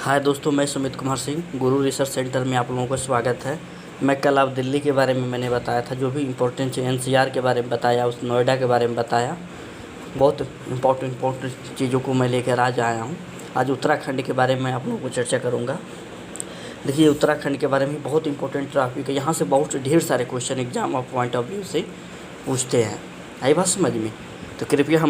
हाय दोस्तों, मैं सुमित कुमार सिंह, गुरु research centre में आप लोगों का स्वागत है। मैं कल आप दिल्ली के बारे में मैंने बताया था, जो भी इम्पोर्टेंट एनसीआर के बारे में बताया, उस नोएडा के बारे में बताया। बहुत इम्पोर्टेंट चीज़ों को मैं लेकर आज आया हूँ। आज उत्तराखंड के बारे में आप लोगों को चर्चा करूँगा। देखिए, उत्तराखंड के बारे में बहुत इंपॉर्टेंट टॉपिक है। यहाँ से बहुत ढेर सारे question exam of point of view से पूछते हैं। आई बात समझ में? तो कृपया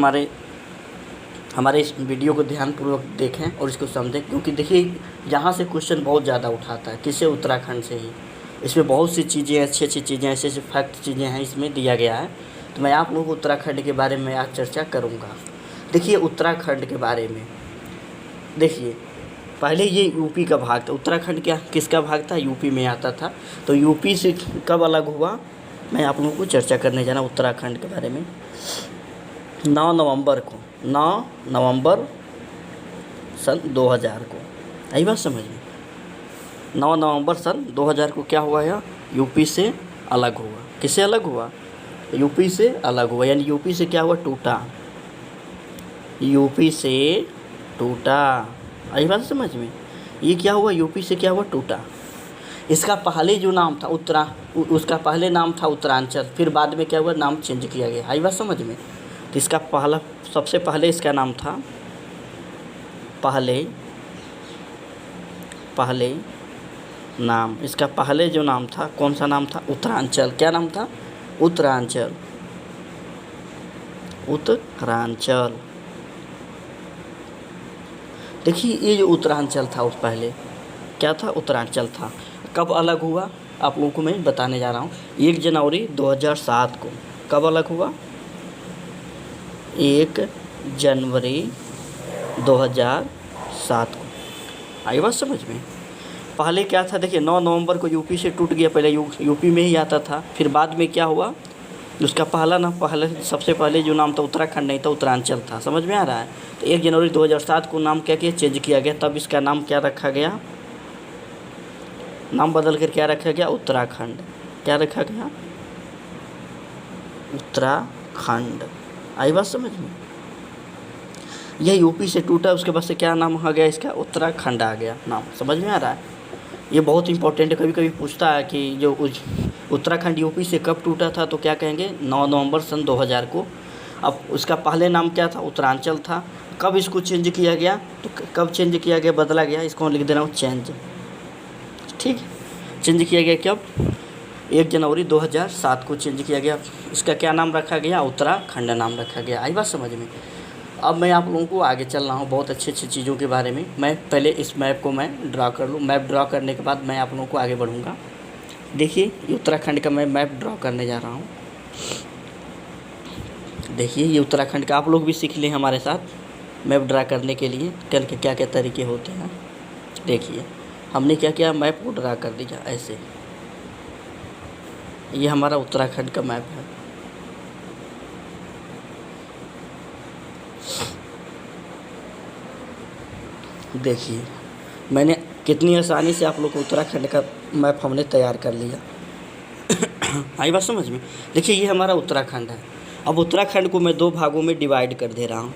हमारे इस वीडियो को ध्यानपूर्वक देखें और इसको समझें, क्योंकि देखिए यहाँ से क्वेश्चन बहुत ज़्यादा उठाता है। किससे? उत्तराखंड से ही। इसमें बहुत सी चीज़ें, अच्छी चीज़ें, ऐसे फैक्ट चीज़ें हैं इसमें दिया गया है। तो मैं आप लोगों को उत्तराखंड के बारे में आज चर्चा करूँगा। देखिए, उत्तराखंड के बारे में देखिए, पहले ये यूपी का भाग था। उत्तराखंड क्या किसका भाग था? यूपी में आता था। तो यूपी से कब अलग हुआ, मैं आप लोगों को चर्चा करने जा रहा हूँ उत्तराखंड के बारे में। 9 नवंबर सन 2000 को। आई बात समझ में? 9 नवंबर सन 2000 को क्या हुआ? यह यूपी से अलग हुआ। किससे अलग हुआ? यूपी से अलग हुआ, यानी यूपी से क्या हुआ? टूटा। यूपी से टूटा। आई बात समझ में? ये क्या हुआ? यूपी से क्या हुआ? टूटा। इसका पहले जो नाम था उसका पहले नाम था उत्तरांचल, फिर बाद में क्या हुआ? नाम चेंज किया गया। आई बात समझ में? तो इसका सबसे पहले इसका नाम था इसका पहले जो नाम था, कौन सा नाम था? उत्तरांचल। क्या नाम था? उत्तरांचल। देखिए, ये जो उत्तरांचल था उस पहले क्या था? उत्तरांचल था। कब अलग हुआ आप लोगों को मैं बताने जा रहा हूँ। 1 जनवरी 2007 को। कब अलग हुआ? 1 जनवरी 2007 को। आई बात समझ में? पहले क्या था? देखिए, 9 नवंबर को यूपी से टूट गया। पहले यूपी में ही आता था, फिर बाद में क्या हुआ? उसका सबसे पहले जो नाम था उत्तराखंड नहीं था, उत्तरांचल था। समझ में आ रहा है? तो 1 जनवरी 2007 को नाम क्या किया? चेंज किया गया। तब इसका नाम क्या रखा गया? नाम बदल कर क्या रखा गया? उत्तराखंड। क्या रखा गया? उत्तराखंड। आई बात समझ में? यह यूपी से टूटा, उसके बाद से क्या नाम आ गया इसका? उत्तराखंड आ गया नाम। समझ में आ रहा है? ये बहुत इंपॉर्टेंट है। कभी कभी पूछता है कि जो उत्तराखंड यूपी से कब टूटा था, तो क्या कहेंगे? 9 नवंबर सन 2000 को। अब उसका पहले नाम क्या था? उत्तरांचल था। कब इसको चेंज किया गया? तो कब चेंज किया गया, बदला गया? इसको लिख दे रहा हूँ चेंज। ठीक है, चेंज किया गया कब? 1 जनवरी 2007 को चेंज किया गया। इसका क्या नाम रखा गया? उत्तराखंड नाम रखा गया। आई बात समझ में? अब मैं आप लोगों को आगे चल रहा हूँ बहुत अच्छी चीज़ों के बारे में। मैं पहले इस मैप को मैं ड्रा कर लूँ। मैप ड्रा करने के बाद मैं आप लोगों को आगे बढ़ूँगा। देखिए, ये उत्तराखंड का मैं मैप ड्रा करने जा रहा हूँ। देखिए, ये उत्तराखंड का, आप लोग भी सीख लें हमारे साथ मैप ड्रा करने के लिए क्या क्या तरीके होते हैं। देखिए, हमने क्या किया? मैप को ड्रा कर दिया ऐसे। ये हमारा उत्तराखंड का मैप है। देखिए, मैंने कितनी आसानी से आप लोग को उत्तराखंड का मैप हमने तैयार कर लिया। आई बात समझ में? देखिए, ये हमारा उत्तराखंड है। अब उत्तराखंड को मैं 2 भागों में डिवाइड कर दे रहा हूँ।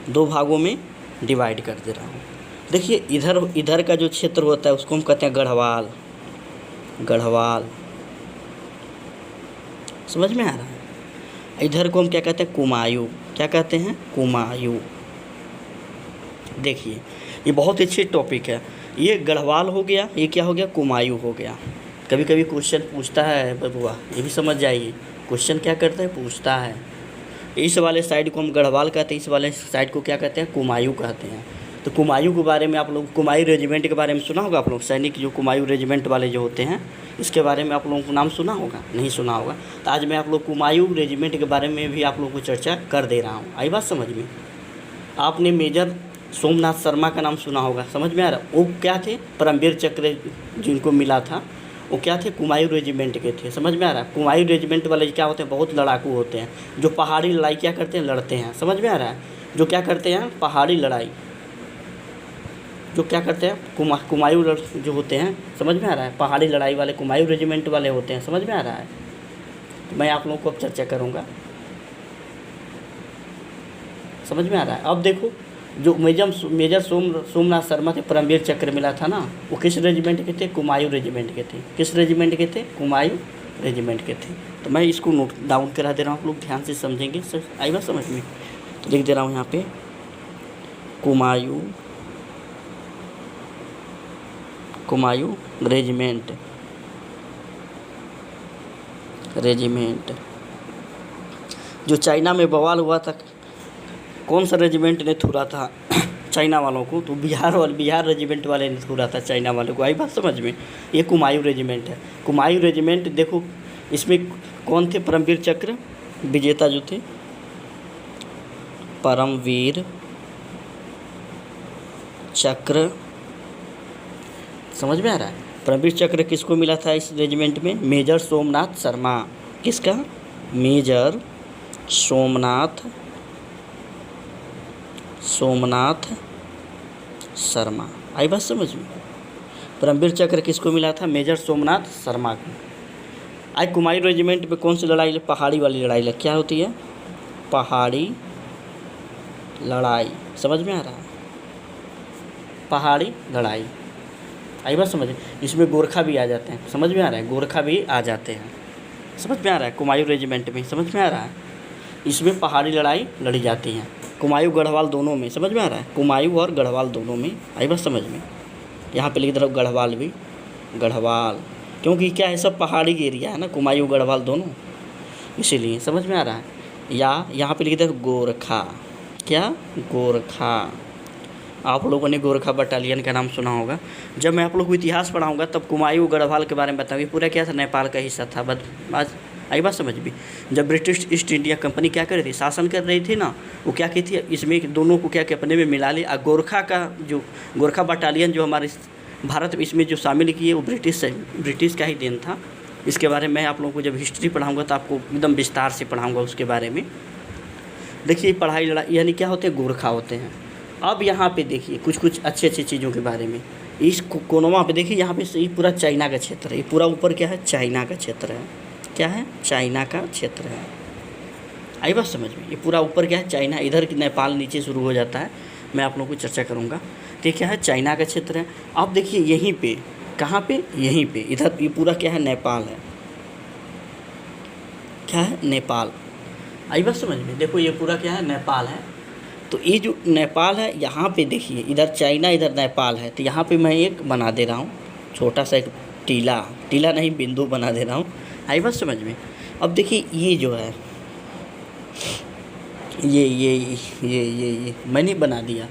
2 भागों में डिवाइड कर दे रहा हूँ। देखिए, इधर का जो क्षेत्र होता है उसको हम कहते हैं गढ़वाल। समझ में आ रहा है? इधर को हम क्या कहते हैं? कुमायूं। क्या कहते हैं? कुमायूं। देखिए, ये बहुत अच्छी टॉपिक है। ये गढ़वाल हो गया, ये क्या हो गया? कुमायूं हो गया। कभी कभी क्वेश्चन पूछता है बबुआ, ये भी समझ जाइए। क्वेश्चन क्या करता है? पूछता है। इस वाले साइड को हम गढ़वाल कहते हैं, इस वाले साइड को क्या कहते हैं? कुमायूं कहते हैं। तो कुमायूं के बारे में आप लोग, कुमायूं रेजिमेंट के बारे में सुना होगा आप लोग। सैनिक जो कुमायूं रेजिमेंट वाले जो होते हैं, इसके बारे में आप लोगों को नाम सुना होगा? नहीं सुना होगा। तो आज मैं आप लोग कुमायूं रेजिमेंट के बारे में भी आप लोगों को चर्चा कर दे रहा हूँ। आई बात समझ में? आपने मेजर सोमनाथ शर्मा का नाम सुना होगा। समझ में आ रहा? वो क्या थे? परमवीर चक्र जिनको मिला था, वो क्या थे? कुमायूं रेजिमेंट के थे। समझ में आ रहा है? कुमायूं रेजिमेंट वाले क्या होते हैं? बहुत लड़ाकू होते हैं, जो पहाड़ी लड़ाई क्या करते हैं? लड़ते हैं। समझ में आ रहा है? जो क्या करते हैं? पहाड़ी लड़ाई जो क्या करते हैं? कुमायूं जो होते हैं, समझ में आ रहा है? पहाड़ी लड़ाई वाले कुमायूं रेजिमेंट वाले होते हैं। समझ में आ रहा है? तो मैं आप लोगों को अब चर्चा करूँगा। समझ में आ रहा है? अब देखो, जो मेजर सोमनाथ शर्मा थे, परमवीर चक्र मिला था ना, वो किस रेजिमेंट के थे? कुमायूं रेजिमेंट के थे। किस रेजिमेंट के थे? कुमायूं रेजिमेंट के थे। तो मैं इसको नोट डाउन करा दे रहा हूँ, आप लोग ध्यान से समझेंगे। सर आई बात समझ में? तो लिख दे रहा हूँ यहाँ पे कुमायूं रेजिमेंट। जो चाइना में बवाल हुआ था, कौन सा रेजिमेंट ने थूरा था चाइना वालों को? तो बिहार रेजिमेंट वाले ने थूरा था चाइना वालों को। आई बात समझ में? ये कुमायूं रेजिमेंट है। कुमायूं रेजिमेंट देखो, इसमें कौन थे परमवीर चक्र विजेता जो थे? परमवीर चक्र, समझ में आ रहा है? परमवीर चक्र किसको मिला था इस रेजिमेंट में? मेजर सोमनाथ शर्मा। किसका? मेजर सोमनाथ शर्मा। आई बात समझ में? परमवीर चक्र किसको मिला था? मेजर सोमनाथ शर्मा को। आई कुमायूं रेजिमेंट में कौन सी लड़ाई? पहाड़ी वाली लड़ाई क्या होती है? पहाड़ी लड़ाई। समझ में आ रहा है? पहाड़ी लड़ाई। आई बात समझ? इसमें गोरखा भी आ जाते हैं। समझ में आ रहा है? गोरखा भी आ जाते हैं। समझ में आ रहा है? कुमायूं रेजिमेंट में समझ में आ रहा है? इसमें पहाड़ी लड़ाई लड़ी जाती है, कुमायूं गढ़वाल दोनों में। समझ में आ रहा है? कुमायूं और गढ़वाल दोनों में। आई बात समझ में? यहाँ पे लिख दे रहा हूँ गढ़वाल भी, गढ़वाल, क्योंकि क्या है, सब पहाड़ी एरिया है ना, कुमायूं गढ़वाल दोनों, इसीलिए। समझ में आ रहा है? या यहाँ पे लिख दे गोरखा। क्या? गोरखा। आप लोगों ने गोरखा बटालियन का नाम सुना होगा। जब मैं आप लोग को इतिहास पढ़ाऊँगा तब कुमायूं गढ़वाल के बारे में बताऊँगी। पूरा क्या था? नेपाल का हिस्सा था। आज आई बात समझ भी? जब ब्रिटिश ईस्ट इंडिया कंपनी क्या कर रही थी? शासन कर रही थी ना, वो क्या की थी? इसमें दोनों को क्या अपने में मिला ली। और गोरखा का जो गोरखा बटालियन जो हमारे भारत में इसमें जो शामिल किए, वो ब्रिटिश का ही देन था। इसके बारे में आप लोगों को जब हिस्ट्री पढ़ाऊँगा तो आपको एकदम विस्तार से पढ़ाऊँगा उसके बारे में। देखिए पढ़ाई लड़ाई यानी क्या होते हैं? गोरखा होते हैं। अब यहाँ पे देखिए कुछ अच्छी चीज़ों के बारे में। इस कोनवा पे देखिए, यहाँ पे ये पूरा चाइना का क्षेत्र है। ये पूरा ऊपर क्या है? चाइना का क्षेत्र है। क्या है? चाइना का क्षेत्र है। आई बात समझ में? ये पूरा ऊपर क्या है? चाइना। इधर नेपाल नीचे शुरू हो जाता है। मैं आप लोगों को चर्चा करूँगा। तो ये क्या है? चाइना का क्षेत्र है। अब देखिए यहीं पे, कहाँ पे? यहीं पे, इधर ये पूरा क्या है? नेपाल है। क्या है? नेपाल। आई बात समझ में? देखो ये पूरा क्या है? नेपाल है। तो ये जो नेपाल है, यहाँ पे देखिए, इधर चाइना इधर नेपाल है। तो यहाँ पे मैं एक बना दे रहा हूँ छोटा सा एक टीला नहीं, बिंदु बना दे रहा हूँ। आई बात समझ में? अब देखिए ये जो है, ये मैंने बना दिया।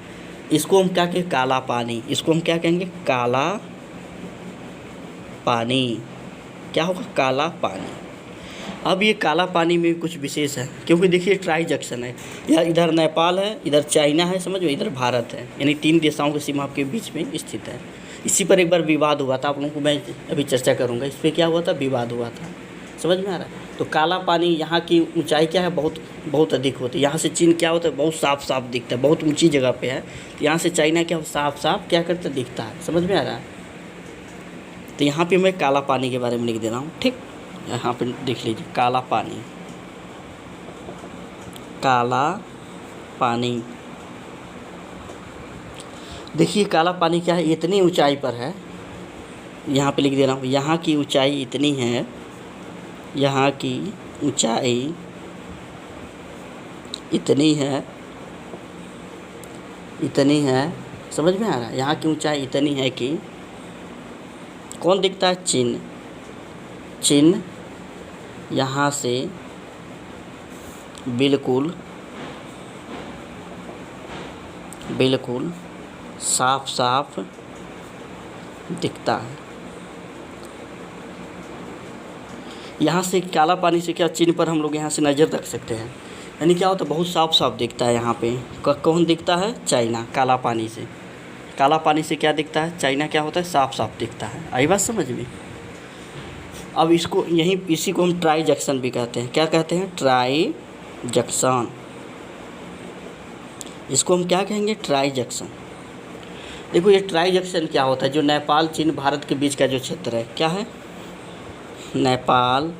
इसको हम क्या कहेंगे? काला पानी। इसको हम क्या कहेंगे? काला पानी। क्या होगा? काला पानी। अब ये काला पानी में कुछ विशेष है, क्योंकि देखिए ट्राई जंक्शन है। यार इधर नेपाल है, इधर चाइना है, समझ में, इधर भारत है, यानी 3 देशों की सीमा के बीच में स्थित है। इसी पर एक बार विवाद हुआ था, आप लोगों को मैं अभी चर्चा करूँगा। इस पर क्या हुआ था? विवाद हुआ था। समझ में आ रहा है? तो काला पानी, यहाँ की ऊंचाई क्या है? बहुत अधिक होती है। यहाँ से चीन क्या होता है? बहुत साफ दिखता है, बहुत ऊंची जगह पे है। तो यहाँ से चाइना क्या साफ क्या करता है? दिखता है। समझ में आ रहा है? तो यहाँ पे मैं काला पानी के बारे में लिख दे रहा हूँ। ठीक, यहाँ पे देख लीजिए, काला पानी। देखिए काला पानी क्या है? इतनी ऊंचाई पर है। यहाँ पे लिख दे रहा हूँ, यहाँ की ऊंचाई इतनी है, यहाँ की ऊंचाई इतनी है। समझ में आ रहा है? यहाँ की ऊंचाई इतनी है कि कौन दिखता है? चीन यहाँ से बिल्कुल साफ दिखता है। यहाँ से काला पानी से क्या चीन पर हम लोग यहाँ से नज़र रख सकते हैं, यानी क्या होता है? बहुत साफ दिखता है। यहाँ पे कौन दिखता है? चाइना। काला पानी से क्या दिखता है? चाइना। क्या होता है? साफ दिखता है। आई बात समझ में? अब इसी को हम ट्राई जंक्शन भी कहते हैं। क्या कहते हैं? Tri junction. इसको हम क्या कहेंगे? Tri junction. देखो ये ट्राई जंक्शन क्या होता है? जो नेपाल चीन भारत के बीच का जो क्षेत्र है, क्या है? नेपाल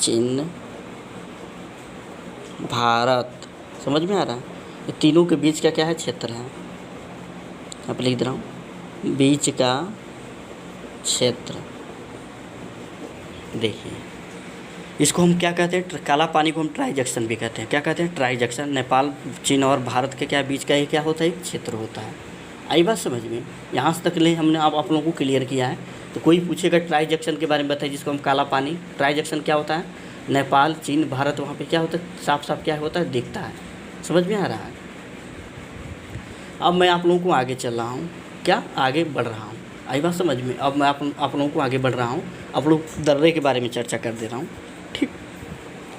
चीन भारत। समझ में आ रहा है? ये तीनों के बीच का क्या है, क्षेत्र है। यहाँ पे लिख दे रहा हूँ, बीच का क्षेत्र। देखिए इसको हम क्या कहते हैं, काला पानी को हम ट्राइजेक्शन भी कहते हैं। क्या कहते हैं, ट्राइजेक्शन। नेपाल, चीन और भारत के क्या बीच का ये क्या होता है, एक क्षेत्र होता है। आई बात समझ में? यहाँ से तक ले हमने आप लोगों को क्लियर किया है। तो कोई पूछेगा ट्राइजेक्शन के बारे में बताइए, जिसको हम काला पानी, ट्राइजेक्शन क्या होता है, नेपाल, चीन, भारत, वहाँ पे क्या होता है, साफ साफ क्या होता है, दिखता है। समझ में आ रहा है? अब मैं आप लोगों को आगे चल रहा हूँ, क्या आगे बढ़ रहा हूँ। आई बात समझ में? अब मैं आप लोगों को आगे बढ़ रहा हूँ, आप लोग दर्रे के बारे में चर्चा कर दे रहा हूँ। ठीक,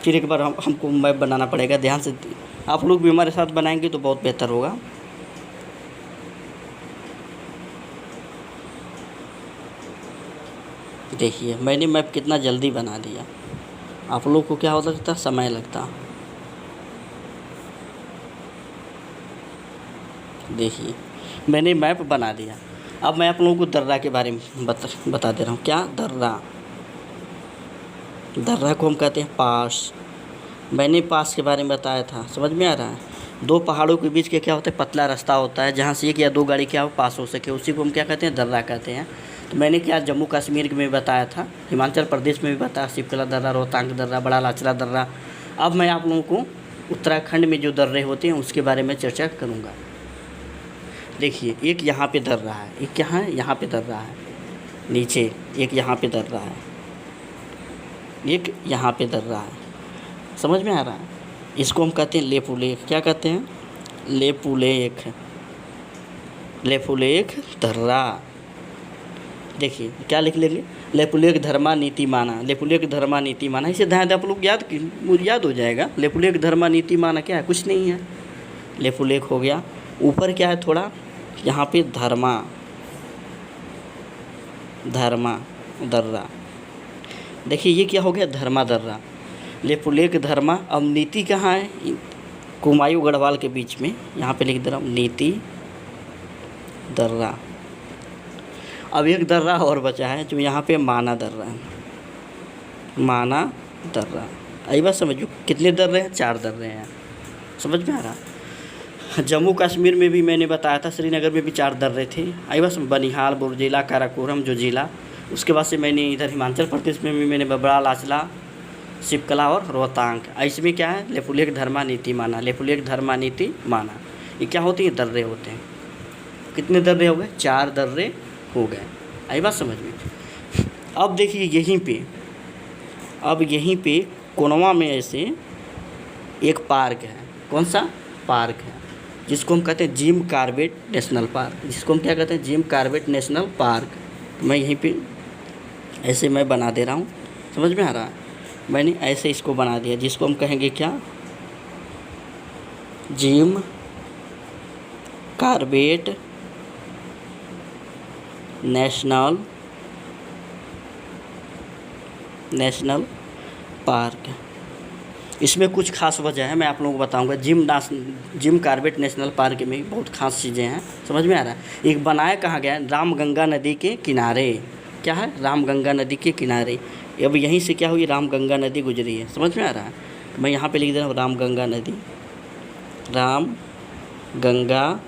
फिर एक बार हमको मैप बनाना पड़ेगा, ध्यान से आप लोग भी हमारे साथ बनाएंगे तो बहुत बेहतर होगा। देखिए मैंने मैप कितना जल्दी बना दिया, आप लोग को क्या हो सकता, समय लगता। देखिए मैंने मैप बना दिया। अब मैं आप लोगों को दर्रा के बारे में बता दे रहा हूँ। क्या, दर्रा। दर्रा को हम कहते हैं पास। मैंने पास के बारे में बताया था, समझ में आ रहा है? दो पहाड़ों के बीच के क्या होता है, पतला रास्ता होता है, जहाँ से एक या दो गाड़ी क्या हो पास हो सके, उसी को हम क्या कहते हैं, दर्रा कहते हैं। तो मैंने क्या जम्मू कश्मीर में बताया था, हिमाचल प्रदेश में भी बताया, शिवकला दर्रा, रोहतांग दर्रा, बड़ा लाचला दर्रा। अब मैं आप लोगों को उत्तराखंड में जो दर्रे होते हैं उसके बारे में चर्चा करूँगा। देखिए एक यहाँ पे दर्रा है, एक क्या है, यहाँ पे दर्रा है नीचे, एक यहाँ पे दर्रा है, एक यहाँ पे दर्रा है। समझ में आ रहा है? इसको हम कहते हैं लेपुलेख। क्या कहते हैं, लेपुलेख, लेपुलेख दर्रा। देखिए क्या लिख लेंगे, लेपुलेख धर्मा नीति माना, लेपुलेख धर्मा नीति माना। इसे ध्यान आप लोग याद हो जाएगा। लेपुलेख धर्मा नीति माना क्या है, कुछ नहीं है, लेपुलेख हो गया। ऊपर क्या है थोड़ा, यहाँ पे धर्मा, धर्मा दर्रा। देखिए ये क्या हो गया, धर्मा दर्रा, लेपुलेख धर्मा। अब नीति कहाँ है, कुमायूं गढ़वाल के बीच में, यहाँ पे लिख दे रहा हूँ, नीति दर्रा। अब एक दर्रा और बचा है जो यहाँ पे माना दर्रा है, माना दर्रा। आई बात समझो, कितने दर्रे हैं, 4 दर्रे हैं। समझ में आ रहा? जम्मू कश्मीर में भी मैंने बताया था, श्रीनगर में भी 4 दर्रे थे। आई बस, बनिहाल, बुरजिला, काराकोरम जो जिला। उसके बाद से मैंने इधर हिमाचल प्रदेश में भी मैंने बड़ा लाचला, शिवकला और रोहतांग। इसमें क्या है, लेपुलेख धर्मा नीति माना, लेपुलेख धर्मा नीति माना। ये क्या होती है, दर्रे होते हैं। कितने दर्रे हो गए, 4 दर्रे हो गए। आई बात समझ में? अब देखिए यहीं पे कोनवा में ऐसे एक पार्क है। कौन सा पार्क है, जिसको हम कहते हैं जिम कॉर्बेट नेशनल पार्क, जिसको हम क्या कहते हैं, जिम कॉर्बेट नेशनल पार्क। मैं यहीं पे ऐसे मैं बना दे रहा हूँ। समझ में आ रहा है? मैंने ऐसे इसको बना दिया, जिसको हम कहेंगे क्या, जिम कॉर्बेट नेशनल पार्क। इसमें कुछ खास वजह है, मैं आप लोगों को बताऊंगा। जिम कॉर्बेट नेशनल पार्क में बहुत खास चीज़ें हैं। समझ में आ रहा है? एक बनाया कहाँ गया है, रामगंगा नदी के किनारे। क्या है, रामगंगा नदी के किनारे। अब यहीं से क्या हुई, रामगंगा नदी गुजरी है। समझ में आ रहा है? मैं यहाँ पे लिख दे रहा हूँ, रामगंगा नदी, रामगंगा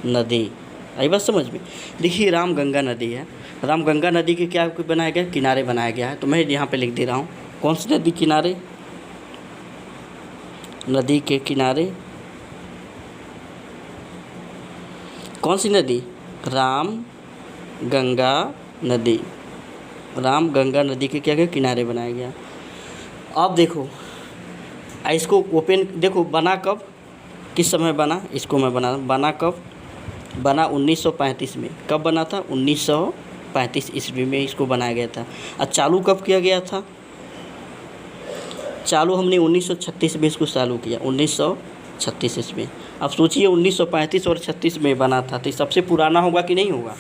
नदी। आई बात समझ में? देखिए रामगंगा नदी है, रामगंगा नदी के क्या बनाया गया, किनारे बनाया गया है। तो मैं यहाँ पे लिख दे रहा हूँ, कौन सी नदी किनारे, नदी के किनारे। कौन सी नदी, रामगंगा नदी, रामगंगा नदी के क्या किनारे बनाया गया। अब देखो इसको ओपन, देखो बना कब, किस समय बना, इसको मैं बना कब बना, 1935 में। कब बना था, 1935 ईस्वी में इसको बनाया गया था। और चालू कब किया गया था, चालू हमने 1936 में इसको चालू किया, 1936 ईस्वी। अब सोचिए 1935 और 36 में बना था, तो ये सबसे पुराना होगा कि नहीं होगा,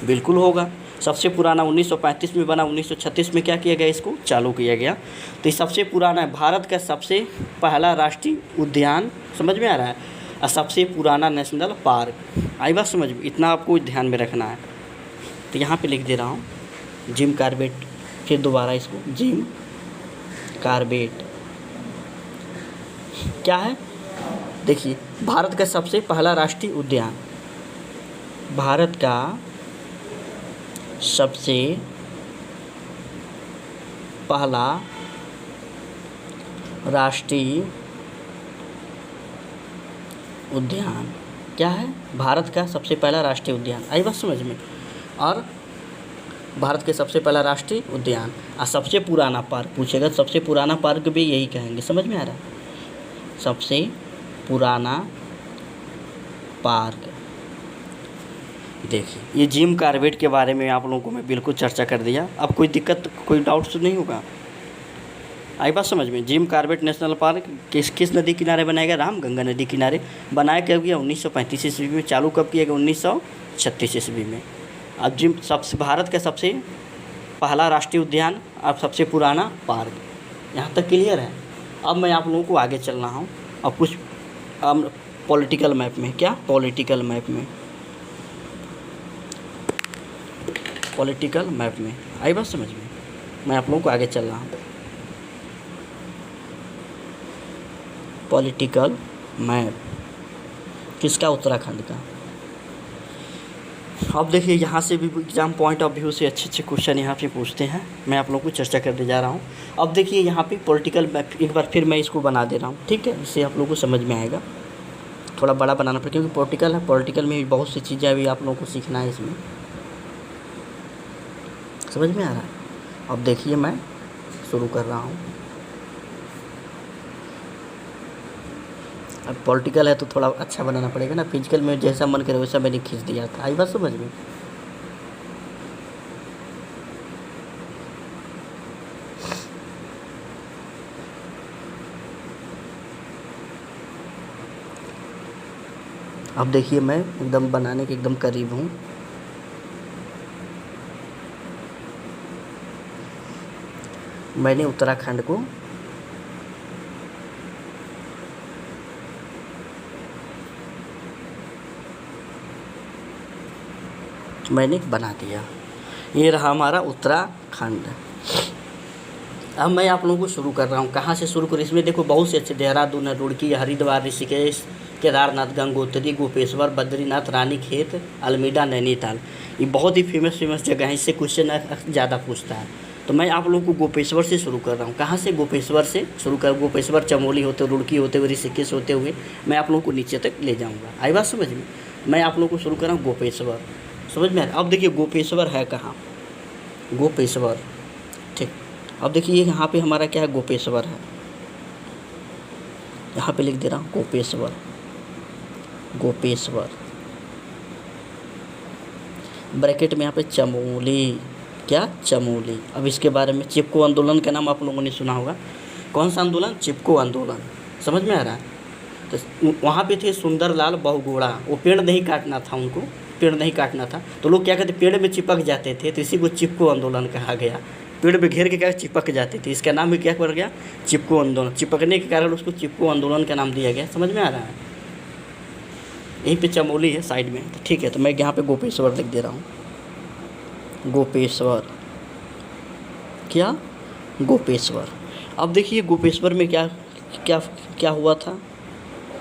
बिल्कुल होगा। सबसे पुराना 1935 में बना, 1936 में क्या किया गया, इसको चालू किया गया। तो ये सबसे पुराना है, भारत का सबसे पहला राष्ट्रीय उद्यान। समझ में आ रहा है? और सबसे पुराना नेशनल पार्क। आई बात समझ में? इतना आपको ध्यान में रखना है। तो यहाँ पे लिख दे रहा हूँ, जिम कॉर्बेट। फिर दोबारा इसको, जिम कॉर्बेट क्या है, देखिए, भारत का सबसे पहला राष्ट्रीय उद्यान, भारत का सबसे पहला राष्ट्रीय उद्यान क्या है? भारत का सबसे पहला राष्ट्रीय उद्यान। आई बात समझ में? और भारत के सबसे पहला राष्ट्रीय उद्यान और सबसे पुराना पार्क पूछेगा, सबसे पुराना पार्क भी यही कहेंगे। समझ में आ रहा है? सबसे पुराना पार्क। देखिए, ये जिम कॉर्बेट के बारे में आप लोगों को मैं बिल्कुल चर्चा कर दिया। अब कोई दिक्कत, कोई डाउट तो नहीं होगा? आई बात समझ में? जिम कॉर्बेट नेशनल पार्क किस नदी किनारे बनाया गया? रामगंगा नदी किनारे। बनाया कब गया? 1935 ईस्वी में। चालू कब किया गया? 1936 ईस्वी में। अब जिम सबसे भारत का सबसे पहला राष्ट्रीय उद्यान, अब सबसे पुराना पार्क। यहाँ तक क्लियर है? अब मैं आप लोगों को आगे चल रहा हूँ। अब कुछ पॉलिटिकल मैप में, क्या पॉलिटिकल मैप में, पॉलिटिकल मैप में आई बात समझ में? मैं आप लोगों को आगे चल रहा हूँ। पॉलिटिकल मैप किसका? उत्तराखंड का। अब देखिए, यहाँ से भी एग्जाम पॉइंट ऑफ व्यू से अच्छे क्वेश्चन यहाँ पे पूछते हैं। मैं आप लोगों को चर्चा करने जा रहा हूँ। अब देखिए, यहाँ पे पॉलिटिकल मैप एक बार फिर मैं इसको बना दे रहा हूँ, ठीक है? इससे आप लोगों को समझ में आएगा। थोड़ा बड़ा बनाना पड़ेगा क्योंकि पॉलिटिकल है, पॉलिटिकल में बहुत सी चीज़ें अभी आप लोगों को सीखना है इसमें। समझ में आ रहा है? अब देखिए, मैं शुरू कर रहा हूँ। अब पॉलिटिकल है तो थोड़ा अच्छा बनाना पड़ेगा ना। फिजिकल में जैसा मन करे वैसा मैंने खींच दिया था। आई बात समझ में? अब देखिए, मैं एकदम बनाने के एकदम करीब हूँ। मैंने उत्तराखंड को मैंने बना दिया। ये रहा हमारा उत्तराखंड। अब मैं आप लोगों को शुरू कर रहा हूँ। कहाँ से शुरू करूँ? इसमें देखो बहुत से अच्छे, देहरादून है, रुड़की, हरिद्वार, ऋषिकेश, केदारनाथ, गंगोत्री, गोपेश्वर, बद्रीनाथ, रानीखेत, अल्मीडा, नैनीताल। ये बहुत ही फेमस जगह है। इससे क्वेश्चन ज़्यादा पूछता है। तो मैं आप लोगों को गोपेश्वर से शुरू कर रहा हूँ। कहाँ से? गोपेश्वर से शुरू कर। गोपेश्वर चमोली होते हुए, रुड़की होते हुए, ऋषिकेश होते हुए मैं आप लोगों को नीचे तक ले जाऊँगा। आई बात समझ में? मैं आप लोगों को शुरू कर रहा हूँ गोपेश्वर। समझ में आ रहा है? अब देखिए, गोपेश्वर है कहाँ? गोपेश्वर, ठीक। अब देखिए, यहाँ पे हमारा क्या है? गोपेश्वर है। यहाँ पे लिख दे रहा हूँ गोपेश्वर। गोपेश्वर ब्रैकेट में यहाँ पे चमोली। क्या? चमोली। अब इसके बारे में चिपको आंदोलन का नाम आप लोगों ने सुना होगा। कौन सा आंदोलन? चिपको आंदोलन। समझ में आ रहा है? तो वहाँ पे थे सुंदरलाल बहुगुणा। वो पेड़ नहीं काटना था उनको, पेड़ नहीं काटना था। तो लोग क्या कहते? पेड़ में चिपक जाते थे, तो इसी को चिपको आंदोलन कहा गया। पेड़ पे घेर के क्या चिपक जाते थे, इसका नाम भी क्या पड़ गया? चिपको आंदोलन। चिपकने के कारण उसको चिपको आंदोलन का नाम दिया गया। समझ में आ रहा है? यहीं पे चमोली है साइड में, तो ठीक है। तो मैं यहाँ पे गोपेश्वर लिख दे रहा हूँ। गोपेश्वर, क्या? गोपेश्वर। अब देखिए, गोपेश्वर में क्या क्या क्या हुआ था,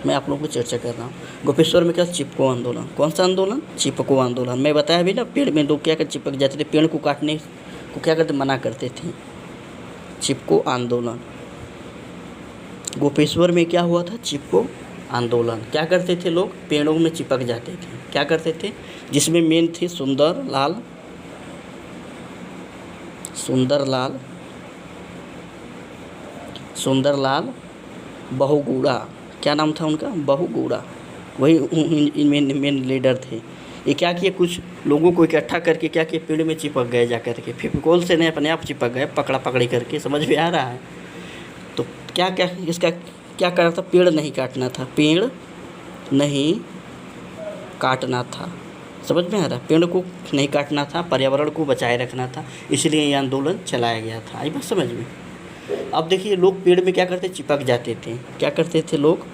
मैं आप लोगों को चर्चा कर रहा हूँ। गोपेश्वर में क्या? चिपको आंदोलन। कौन सा आंदोलन? चिपको आंदोलन। मैं बताया भी ना, पेड़ में लोग क्या कर चिपक जाते थे, पेड़ को काटने को क्या करते? मना करते थे। चिपको आंदोलन। गोपेश्वर में क्या हुआ था? चिपको आंदोलन। क्या करते थे लोग? पेड़ों में चिपक जाते थे। क्या करते थे? जिसमें मेन थे सुंदरलाल बहुगुणा। क्या नाम था उनका? बहुगुणा। वही मेन लीडर थे। ये क्या किए? कुछ लोगों को इकट्ठा करके क्या किए? पेड़ में चिपक गए जा करके। फेविकोल से नहीं, अपने आप चिपक गए, पकड़ा पकड़ी करके। समझ में आ रहा है? तो क्या क्या इसका क्या करना था? पेड़ नहीं काटना था। पेड़ नहीं काटना था। समझ में आ रहा है? पेड़ को नहीं काटना था, पर्यावरण को बचाए रखना था, इसलिए ये आंदोलन चलाया गया था। आई बात समझ में? अब देखिए, लोग पेड़ में क्या करते? चिपक जाते थे। क्या करते थे लोग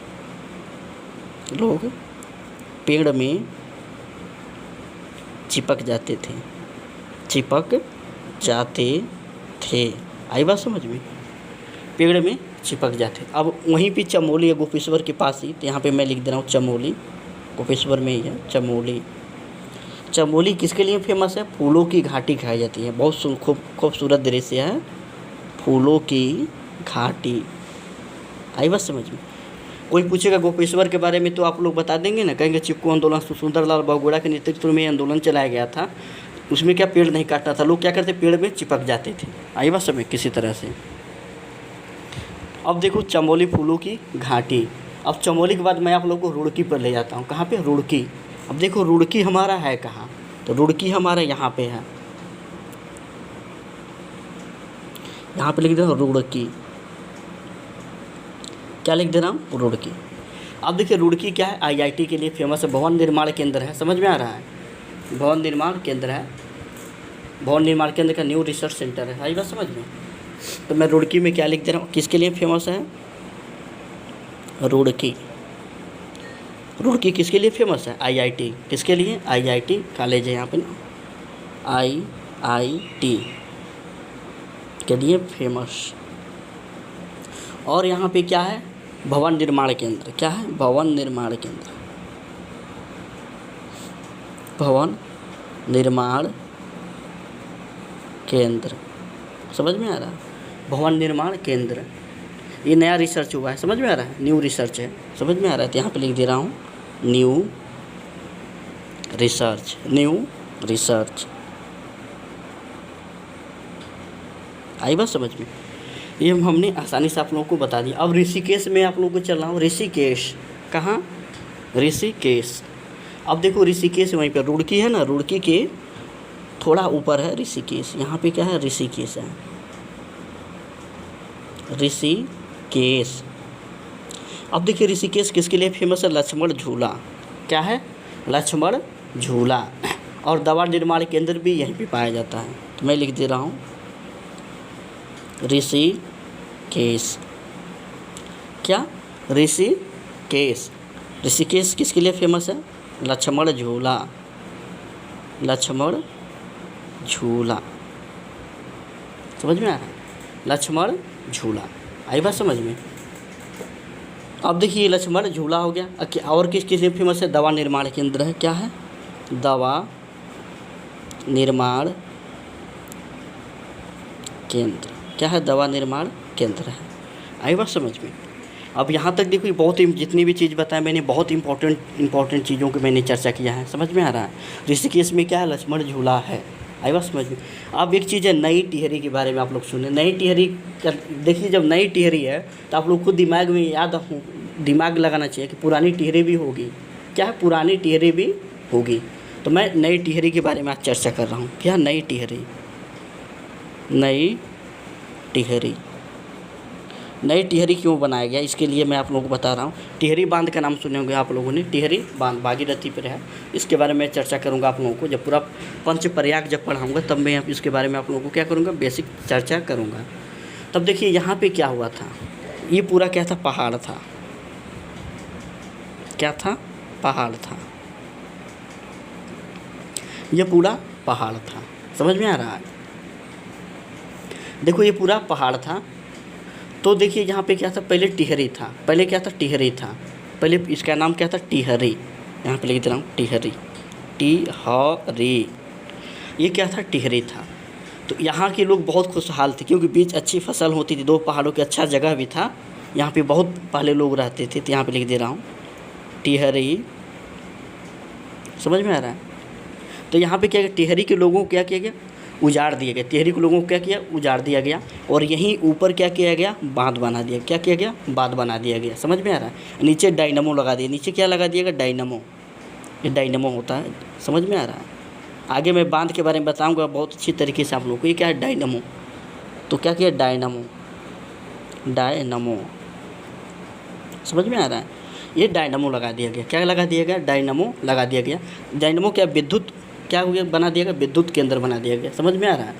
पेड़ में चिपक जाते थे। आई बात समझ में? पेड़ में चिपक जाते। अब वहीं पे चमोली है गोपेश्वर के पास ही, तो यहाँ पे मैं लिख दे रहा हूँ चमोली, गोपेश्वर में ही है चमोली। चमोली किसके लिए फेमस है? फूलों की घाटी खाई जाती है। बहुत खूबसूरत दृश्य है, फूलों की घाटी। आई बात समझ में? कोई पूछेगा गोपेश्वर के बारे में तो आप लोग बता देंगे ना, कहेंगे चिपको आंदोलन सुंदरलाल बहुगुणा के नेतृत्व में आंदोलन चलाया गया था। उसमें क्या पेड़ नहीं काटना था, लोग क्या करते, पेड़ में चिपक जाते थे। आई बात समझ किसी तरह से। अब देखो चमोली फूलों की घाटी। अब चमोली के बाद मैं आप लोग को रुड़की पर ले जाता हूँ। कहाँ पे? रुड़की। अब देखो रुड़की हमारा है कहाँ, तो रुड़की हमारा यहाँ पे है, यहाँ पे लिख दे रहा हूँ रुड़की। क्या लिख दे रहा हूँ? रुड़की। अब देखिए रुड़की क्या है? आईआईटी के लिए फेमस है, भवन निर्माण केंद्र है। समझ में आ रहा है? भवन निर्माण केंद्र है, भवन निर्माण केंद्र का न्यू रिसर्च सेंटर है। आई बात समझ में? तो मैं रुड़की में क्या लिख दे रहा हूँ, किसके लिए फेमस है? रुड़की। रुड़की किसके लिए फेमस है? आईआईटी। किसके लिए? आईआईटी कॉलेज है यहाँ पे ना, आईआईटी के लिए फेमस। और यहाँ पे क्या है? भवन निर्माण केंद्र। क्या है? भवन निर्माण केंद्र, भवन निर्माण केंद्र। समझ में आ रहा है? भवन निर्माण केंद्र, ये नया रिसर्च हुआ है। समझ में आ रहा है? न्यू रिसर्च है। समझ में आ रहा है? तो यहाँ पे लिख दे रहा हूँ न्यू रिसर्च, न्यू रिसर्च। आई बात समझ में? ये हमने आसानी से आप लोगों को बता दिया। अब ऋषिकेश में आप लोगों को चल रहा हूँ। ऋषिकेश कहाँ? ऋषिकेश। अब देखो ऋषिकेश वहीं पर, रुड़की है ना, रुड़की के थोड़ा ऊपर है ऋषिकेश। यहाँ पे क्या है? ऋषिकेश है, ऋषिकेश। अब देखिए ऋषिकेश किसके लिए फेमस है? लक्ष्मण झूला। क्या है? लक्ष्मण झूला। और दवा निर्माण केंद्र भी यहीं पे पाया जाता है। तो मैं लिख दे रहा हूँ ऋषिकेश। क्या? ऋषिकेश। ऋषिकेश किसके लिए फेमस है? लक्ष्मण झूला, लक्ष्मण झूला। समझ में आ रहा है? लक्ष्मण झूला। आई बात समझ में? अब देखिए लक्ष्मण झूला हो गया। और किस लिए फेमस है? दवा निर्माण केंद्र है। क्या है? दवा निर्माण केंद्र। क्या है? दवा निर्माण केंद्र है। आई बात समझ में? अब यहाँ तक देखो बहुत ही, जितनी भी चीज़ बताया मैंने, बहुत इंपॉर्टेंट चीज़ों की मैंने चर्चा किया है। समझ में आ रहा है? ऋषिकेश में क्या है? लक्ष्मण झूला है। आई बात समझ में? अब एक चीज़ है नई टिहरी के बारे में आप लोग सुने। नई टिहरी देखिए, जब नई टिहरी है तो आप लोग को दिमाग में दिमाग लगाना चाहिए कि पुरानी टिहरी भी होगी। क्या है? पुरानी टिहरी भी होगी। तो मैं नई टिहरी के बारे में आज चर्चा कर रहा हूँ। क्या? नई टिहरी, नई टिहरी। नई टिहरी क्यों बनाया गया, इसके लिए मैं आप लोगों को बता रहा हूँ। टिहरी बांध का नाम सुने होंगे आप लोगों ने। टिहरी बांध भागीरथी पर है। इसके बारे में चर्चा करूँगा आप लोगों को। जब पूरा पंचप्रयाग जब पढ़ाऊँगा तब मैं इसके बारे में आप लोगों को क्या करूँगा, बेसिक चर्चा करूँगा। तब देखिए यहाँ पे क्या हुआ था। ये पूरा क्या था? पहाड़ था। क्या था? पहाड़ था। ये पूरा पहाड़ था। समझ में आ रहा है? देखो ये पूरा पहाड़ था। तो देखिए यहाँ पे क्या था? पहले टिहरी था। पहले क्या था? टिहरी था। पहले इसका नाम क्या था? टिहरी। यहाँ पे लिख दे रहा हूँ टिहरी, टिहरी। ये क्या था? टिहरी था। तो यहाँ के लोग बहुत खुशहाल थे क्योंकि बीच अच्छी फसल होती थी, दो पहाड़ों के अच्छा जगह भी था। यहाँ पे बहुत पहले लोग रहते थे। तो यहाँ पे लिख दे रहा हूँ टिहरी। समझ में आ रहा है? तो यहाँ पे क्या, टिहरी के लोगों को क्या किया गया? उजाड़ दिया गया। टिहरी के लोगों को क्या किया? उजाड़ दिया गया। और यहीं ऊपर क्या किया गया? बांध बना दिया। क्या किया गया? बांध बना दिया गया। समझ में आ रहा है? नीचे डायनमो लगा दिया। नीचे क्या लगा दिया गया? डायनमो। ये डायनमो होता है। समझ में आ रहा है? आगे मैं बांध के बारे में बताऊंगा बहुत अच्छी तरीके से आप लोगों को। ये क्या है? डायनमो। तो क्या किया? Dynamo, dynamo. समझ में आ रहा है? ये डायनमो लगा दिया गया। क्या लगा दिया गया? डायनमो लगा दिया गया। डायनमो क्या? विद्युत क्या हो गया? बना दिया गया, विद्युत केंद्र बना दिया गया। समझ में आ रहा है?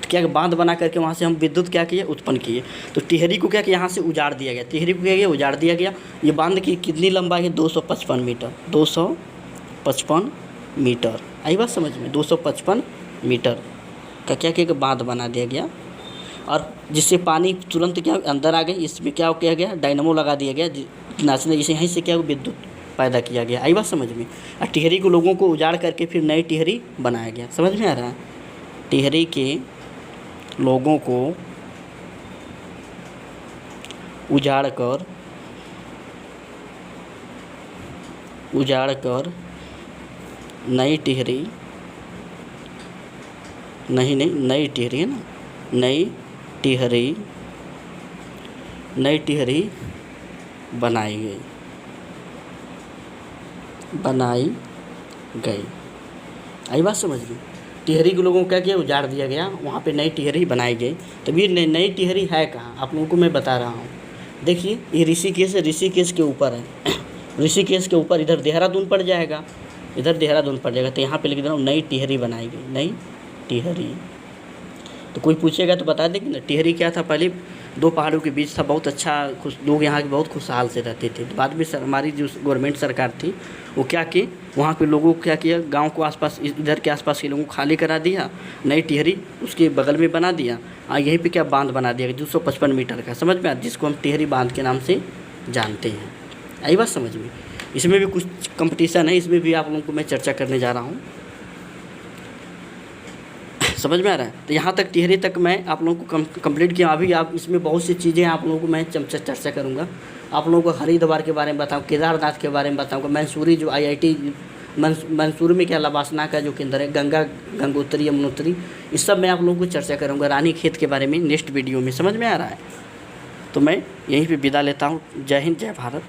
तो क्या बांध बना करके वहाँ से हम विद्युत क्या किए? उत्पन्न किए। तो टिहरी को क्या किया? यहाँ से उजाड़ दिया गया। टिहरी को क्या किया? उजाड़ दिया गया। ये बांध की कितनी लंबाई है? 255 मीटर। 255 मीटर। आई बात समझ में? 255 मीटर का क्या किया? बांध बना दिया गया। और जिससे पानी तुरंत क्या अंदर आ गई। इसमें क्या किया गया, डायनामो लगा दिया गया नाचने, जिसे यहीं से क्या विद्युत पैदा किया गया। आई बात समझ में। और टिहरी को लोगों को उजाड़ करके फिर नई टिहरी बनाया गया। समझ में आ रहा है। टिहरी के लोगों को उजाड़ कर नई टिहरी, नई टिहरी है ना, नई टिहरी बनाई गई। आई बात समझ में। टिहरी के लोगों को क्या किया, उजाड़ दिया गया, वहाँ पे नई टिहरी बनाई गई। तब ये नई टिहरी है कहाँ, आप लोगों को मैं बता रहा हूँ। देखिए ये ऋषिकेश है, ऋषिकेश के ऊपर है। ऋषिकेश के ऊपर इधर देहरादून पड़ जाएगा, तो यहाँ पे लिख दे रहा हूँ नई टिहरी बनाई गई, नई टिहरी। तो कोई पूछेगा तो बता देंगे ना। टिहरी क्या था, पहले 2 पहाड़ों के बीच था, बहुत अच्छा लोग यहाँ के बहुत खुशहाल से रहते थे। तो बाद में हमारी जो गवर्नमेंट सरकार थी वो क्या की, वहाँ पे लोगों को क्या किया, गांव को आसपास, इधर के आसपास के लोगों को खाली करा दिया, नई टिहरी उसके बगल में बना दिया। और यहीं पे क्या बांध बना दिया 255 मीटर का, समझ में, जिसको हम टिहरी बांध के नाम से जानते हैं। आई बात समझ में। इसमें भी कुछ कंपटीशन है, इसमें भी आप लोगों को मैं चर्चा करने जा रहा हूँ। समझ में आ रहा है। तो यहाँ तक टिहरी तक मैं आप लोगों को कंप्लीट किया। अभी आप इसमें बहुत सी चीज़ें आप लोगों को मैं चर्चा करूँगा। आप लोगों को हरिद्वार के बारे में बताऊँ, केदारनाथ के बारे में बताऊँगा, मैसूरी जो IIT मैसूर में क्या लबासना का जो केंद्र है, गंगोत्री यमुनोत्री, इस सब मैं आप लोगों को चर्चा करूँगा। रानीखेत के बारे में नेक्स्ट वीडियो में। समझ में आ रहा है। तो मैं यहीं पे विदा लेता हूँ। जय हिंद, जय भारत।